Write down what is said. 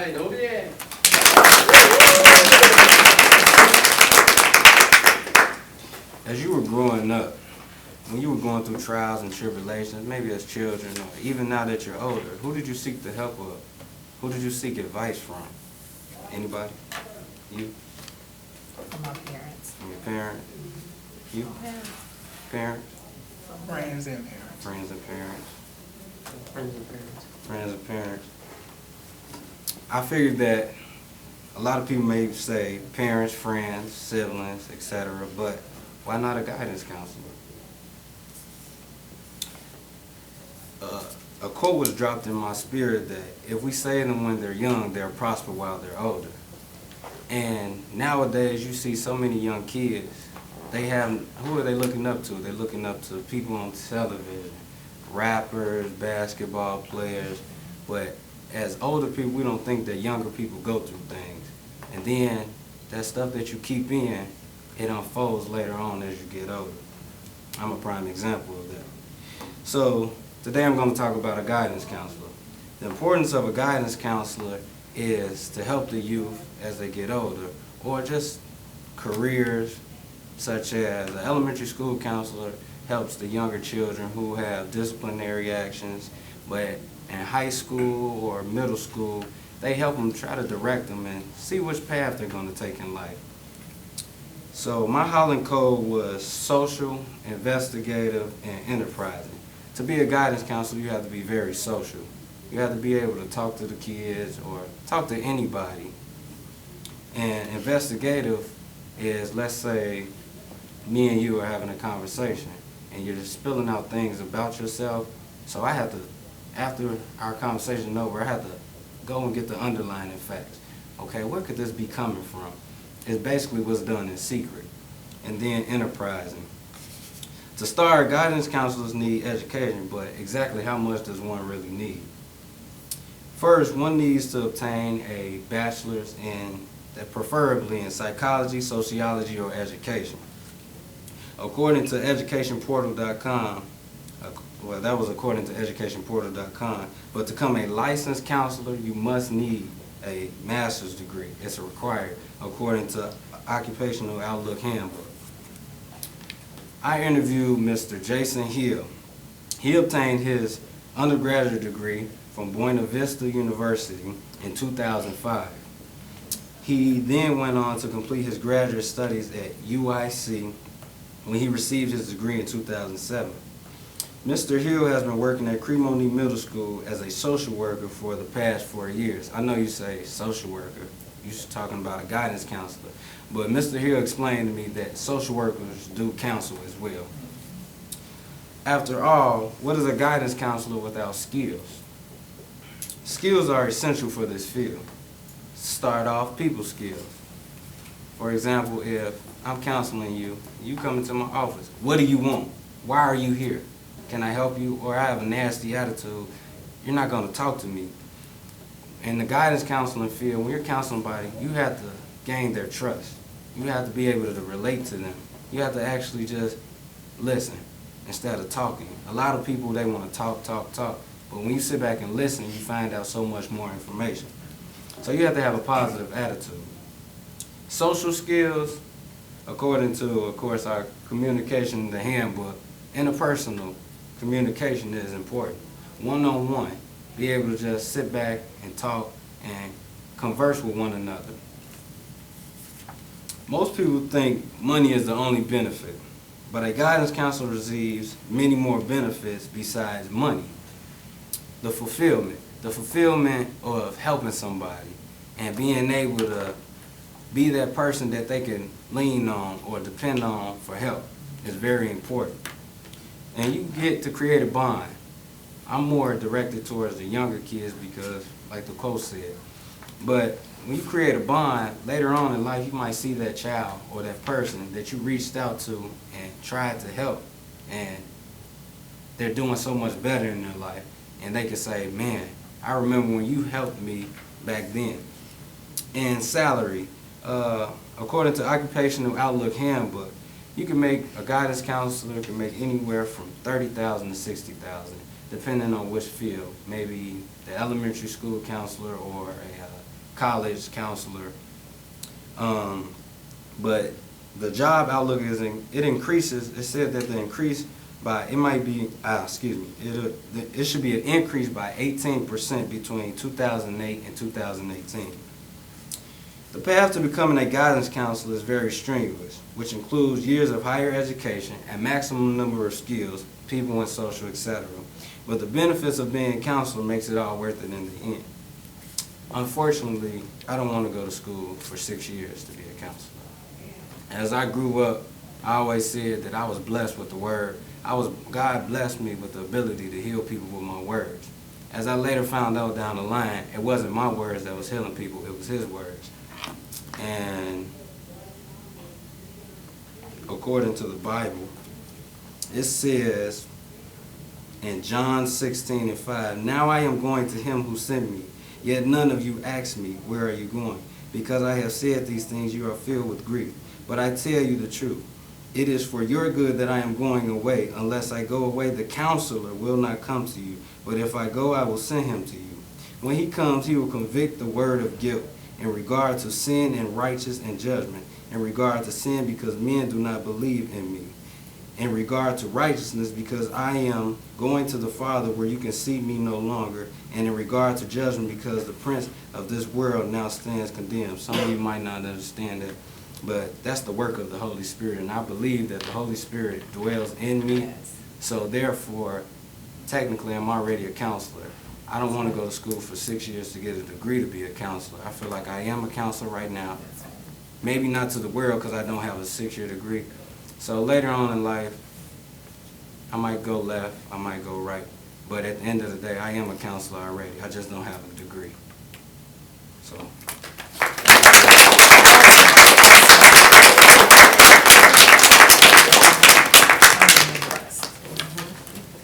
right, OVIE. As you were growing up, when you were going through trials and tribulations, maybe as children or even now that you're older, who did you seek the help of? Who did you seek advice from? Anybody? You? From my parents. From your parents? You? Parents? Friends and parents. Friends and parents? Friends and parents. Friends and parents. I figured that a lot of people may say parents, friends, siblings, etc., but why not a guidance counselor? A quote was dropped in my spirit that if we save them when they're young, they'll prosper while they're older. And nowadays you see so many young kids, who are they looking up to? They're looking up to people on television, rappers, basketball players, but as older people, we don't think that younger people go through things. And then that stuff that you keep in, it unfolds later on as you get older. I'm a prime example of that. So today I'm going to talk about a guidance counselor. The importance of a guidance counselor is to help the youth as they get older, or just careers such as the elementary school counselor helps the younger children who have disciplinary actions, but in high school or middle school, they help them try to direct them and see which path they're going to take in life. So my Holland code was social, investigative, and enterprising. To be a guidance counselor, you have to be very social. You have to be able to talk to the kids or talk to anybody. And investigative is, let's say, me and you are having a conversation and you're just spilling out things about yourself. So I have to, after our conversation is over, I have to go and get the underlying facts. Okay, where could this be coming from? It's basically what's done in secret. And then enterprising. To start, guidance counselors need education, but exactly how much does one really need? First, one needs to obtain a bachelor's preferably in psychology, sociology, or education. According to educationportal.com, well, that was according to educationportal.com, but to become a licensed counselor, you must need a master's degree. It's required according to Occupational Outlook Handbook. I interviewed Mr. Jason Hill. He obtained his undergraduate degree from Buena Vista University in 2005. He then went on to complete his graduate studies at UIC when he received his degree in 2007. Mr. Hill has been working at Cremoni Middle School as a social worker for the past 4 years. I know you say social worker, you're talking about a guidance counselor, but Mr. Hill explained to me that social workers do counsel as well. After all, what is a guidance counselor without skills? Skills are essential for this field. Start off, people skills. For example, if I'm counseling you, you come into my office. What do you want? Why are you here? Can I help you? Or I have a nasty attitude. You're not going to talk to me. In the guidance counseling field, when you're counseling somebody, you have to gain their trust. You have to be able to relate to them. You have to actually just listen instead of talking. A lot of people, they want to talk. But when you sit back and listen, you find out so much more information. So you have to have a positive attitude. Social skills, according to, of course, our communication, the handbook, interpersonal communication is important. One-on-one, be able to just sit back and talk and converse with one another. Most people think money is the only benefit, but a guidance counselor receives many more benefits besides money. The fulfillment of helping somebody and being able to be that person that they can lean on or depend on for help is very important. And you get to create a bond. I'm more directed towards the younger kids because, like the quote said, but when you create a bond, later on in life you might see that child or that person that you reached out to and tried to help, and they're doing so much better in their life, and they can say, man, I remember when you helped me back then. And salary, according to Occupational Outlook Handbook, you can make, a guidance counselor can make anywhere from $30,000 to $60,000, depending on which field. Maybe the elementary school counselor or a college counselor. But the job outlook it increases. It said that the increase by, it might be, it should be an increase by 18% between 2008 and 2018. The path to becoming a guidance counselor is very strenuous, which includes years of higher education and maximum number of skills, people and social, etc. But the benefits of being a counselor makes it all worth it in the end. Unfortunately, I don't want to go to school for 6 years to be a counselor. As I grew up, I always said that I was blessed with the word. God blessed me with the ability to heal people with my words. As I later found out down the line, it wasn't my words that was healing people, it was his words. And according to the Bible, it says in John 16:5, "Now I am going to him who sent me, yet none of you ask me, where are you going? Because I have said these things, you are filled with grief. But I tell you the truth. It is for your good that I am going away. Unless I go away, the counselor will not come to you. But if I go, I will send him to you. When he comes, he will convict the word of guilt in regard to sin and righteousness and judgment. In regard to sin, because men do not believe in me. In regard to righteousness, because I am going to the Father where you can see me no longer. And in regard to judgment, because the prince of this world now stands condemned." Some of you might not understand that, but that's the work of the Holy Spirit. And I believe that the Holy Spirit dwells in me. Yes. So therefore, technically, I'm already a counselor. I don't want to go to school for 6 years to get a degree to be a counselor. I feel like I am a counselor right now. Maybe not to the world because I don't have a 6-year degree. So later on in life, I might go left, I might go right. But at the end of the day, I am a counselor already. I just don't have a degree. So